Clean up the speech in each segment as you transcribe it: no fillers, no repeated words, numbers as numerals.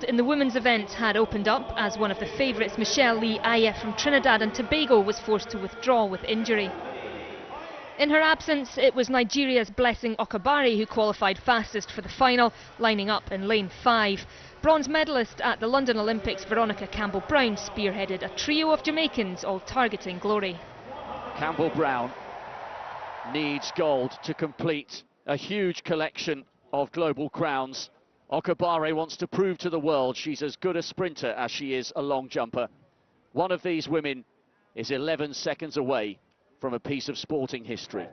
In the women's event had opened up as one of the favourites, Michelle Lee Ahye from Trinidad and Tobago, was forced to withdraw with injury. In her absence, it was Nigeria's Blessing Okagbare who qualified fastest for the final, lining up in lane 5. Bronze medalist at the London Olympics, Veronica Campbell-Brown, spearheaded a trio of Jamaicans, all targeting glory. Campbell-Brown needs gold to complete a huge collection of global crowns. Okagbare wants to prove to the world she's as good a sprinter as she is a long jumper. One of these women is 11 seconds away from a piece of sporting history.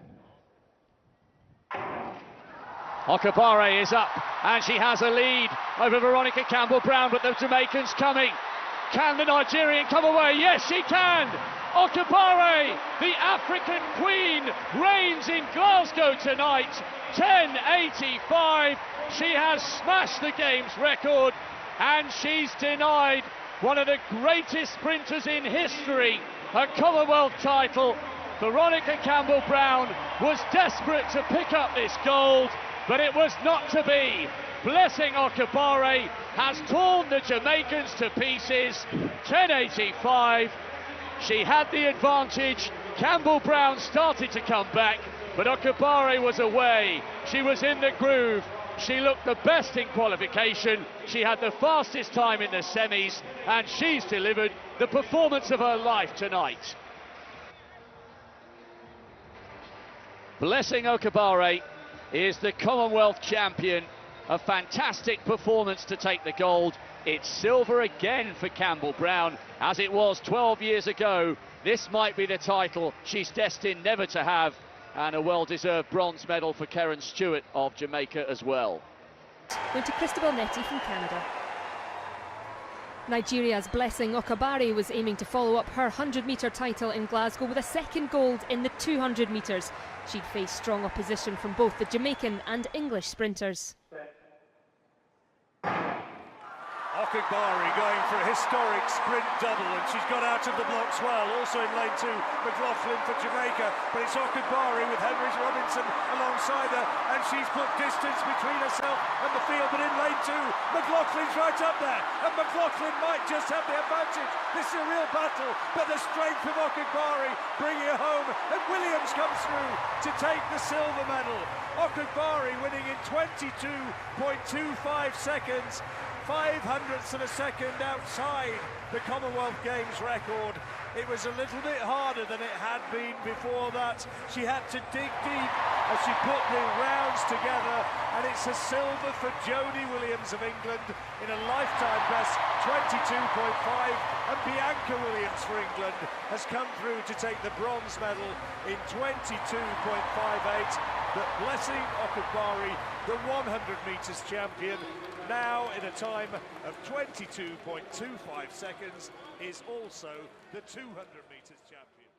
Okagbare is up and she has a lead over Veronica Campbell-Brown, but the Jamaican's coming. Can the Nigerian come away? Yes, she can! Okagbare, the African queen, reigns in Glasgow tonight. 10:85. She has smashed the game's record and she's denied one of the greatest sprinters in history a Commonwealth title. Veronica Campbell-Brown was desperate to pick up this gold, but it was not to be. Blessing Okagbare has torn the Jamaicans to pieces. 10:85. She had the advantage. Campbell-Brown started to come back, but Okagbare was away. She was in the groove. She looked the best in qualification. She had the fastest time in the semis, and she's delivered the performance of her life tonight. Blessing Okagbare is the Commonwealth champion. A fantastic performance to take the gold. It's silver again for Campbell-Brown, as it was 12 years ago. This might be the title she's destined never to have, and a well-deserved bronze medal for Karen Stewart of Jamaica as well. Going to Christabel Netty from Canada. Nigeria's Blessing Okagbare was aiming to follow up her 100-metre title in Glasgow with a second gold in the 200 metres. She'd face strong opposition from both the Jamaican and English sprinters. Okagbare going for a historic sprint double, and she's got out of the blocks well. Also in lane 2, McLaughlin for Jamaica, but it's Okagbare with Henry Robinson alongside her, and she's put distance between herself and the field. But in lane 2, McLaughlin's right up there, and McLaughlin might just have the advantage. This is a real battle, but the strength of Okagbare bringing it home, and Williams comes through to take the silver medal. Okagbare winning in 22.25 seconds. 0.05 of a second outside the Commonwealth Games record. It was a little bit harder than it had been before that. She had to dig deep as she put the rounds together, and it's a silver for Jodie Williams of England in a lifetime best 22.5, and Bianca Williams for England has come through to take the bronze medal in 22.58. But Blessing Okagbare, the 100 metres champion, now in a time of 22.25 seconds, is also the 200 metres champion.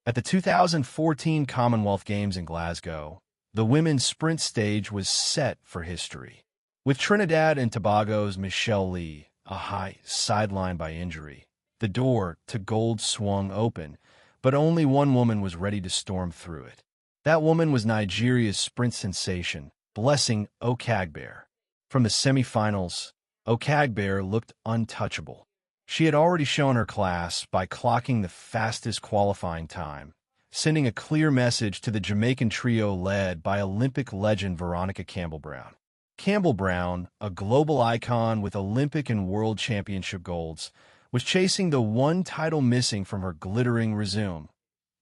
At the 2014 Commonwealth Games in Glasgow, the women's sprint stage was set for history. With Trinidad and Tobago's Michelle Lee Ahye sidelined by injury, the door to gold swung open, but only one woman was ready to storm through it. That woman was Nigeria's sprint sensation, Blessing Okagbare. From the semifinals, Okagbare looked untouchable. She had already shown her class by clocking the fastest qualifying time, sending a clear message to the Jamaican trio led by Olympic legend Veronica Campbell-Brown. Campbell-Brown, a global icon with Olympic and World Championship golds, was chasing the one title missing from her glittering résumé,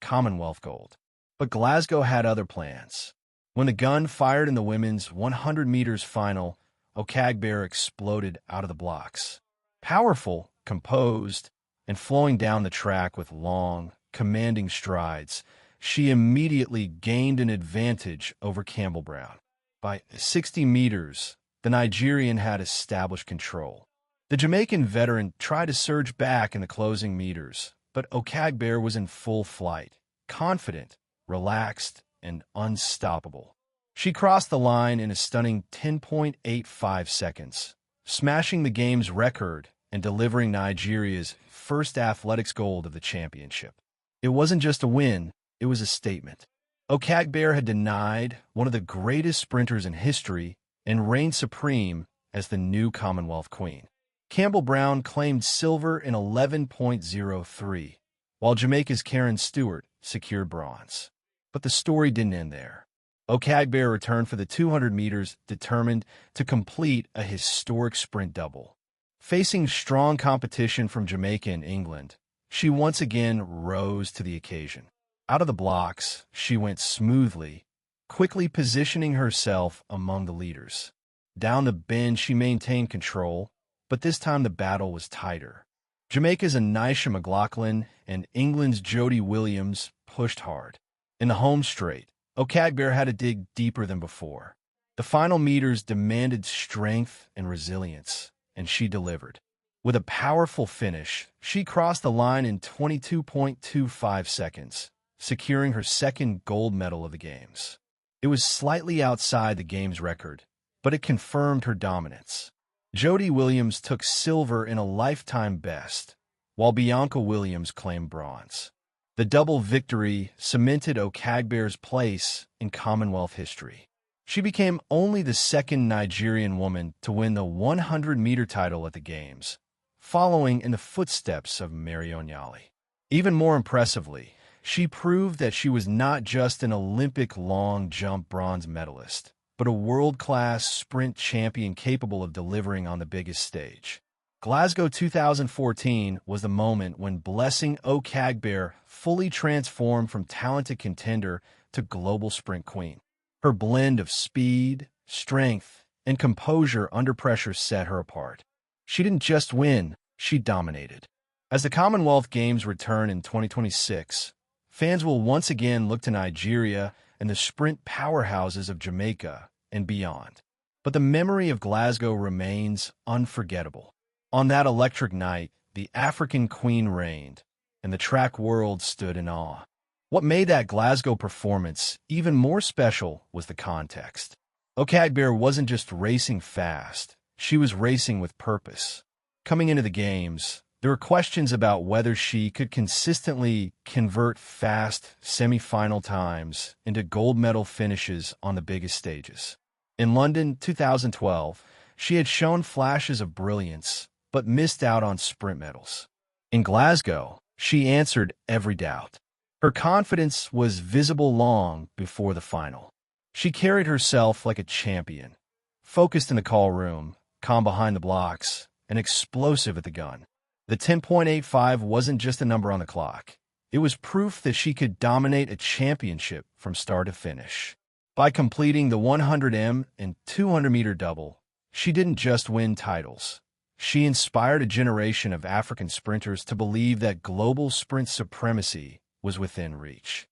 Commonwealth gold. But Glasgow had other plans. When the gun fired in the women's 100 meters final, Okagbare exploded out of the blocks. Powerful, composed, and flowing down the track with long, commanding strides, she immediately gained an advantage over Campbell-Brown. By 60 meters, the Nigerian had established control. The Jamaican veteran tried to surge back in the closing meters, but Okagbare was in full flight, confident, relaxed, and unstoppable. She crossed the line in a stunning 10.85 seconds, smashing the game's record and delivering Nigeria's first athletics gold of the championship. It wasn't just a win, it was a statement. Okagbare had denied one of the greatest sprinters in history and reigned supreme as the new Commonwealth Queen. Campbell-Brown claimed silver in 11.03, while Jamaica's Karen Stewart secured bronze. But the story didn't end there. Okagbare returned for the 200 meters, determined to complete a historic sprint double. Facing strong competition from Jamaica and England, she once again rose to the occasion. Out of the blocks, she went smoothly, quickly positioning herself among the leaders. Down the bend, she maintained control, but this time the battle was tighter. Jamaica's Ahye McLaughlin and England's Jodie Williams pushed hard. In the home straight, Okagbare had to dig deeper than before. The final meters demanded strength and resilience, and she delivered. With a powerful finish, she crossed the line in 22.25 seconds, securing her second gold medal of the Games. It was slightly outside the Games record, but it confirmed her dominance. Jodie Williams took silver in a lifetime best, while Bianca Williams claimed bronze. The double victory cemented Okagbare's place in Commonwealth history. She became only the second Nigerian woman to win the 100-meter title at the Games, following in the footsteps of Mary Onyali. Even more impressively, she proved that she was not just an Olympic long jump bronze medalist, but a world-class sprint champion capable of delivering on the biggest stage. Glasgow 2014 was the moment when Blessing Okagbare fully transformed from talented contender to global sprint queen. Her blend of speed, strength, and composure under pressure set her apart. She didn't just win, she dominated. As the Commonwealth Games return in 2026, fans will once again look to Nigeria and the sprint powerhouses of Jamaica and beyond. But the memory of Glasgow remains unforgettable. On that electric night, the African queen reigned, and the track world stood in awe. What made that Glasgow performance even more special was the context. Okagbare wasn't just racing fast, she was racing with purpose. Coming into the Games, there were questions about whether she could consistently convert fast semi-final times into gold medal finishes on the biggest stages. In London 2012, she had shown flashes of brilliance, but missed out on sprint medals. In Glasgow, she answered every doubt. Her confidence was visible long before the final. She carried herself like a champion, focused in the call room, calm behind the blocks, and explosive at the gun. The 10.85 wasn't just a number on the clock. It was proof that she could dominate a championship from start to finish. By completing the 100m and 200-meter double, she didn't just win titles. She inspired a generation of African sprinters to believe that global sprint supremacy was within reach.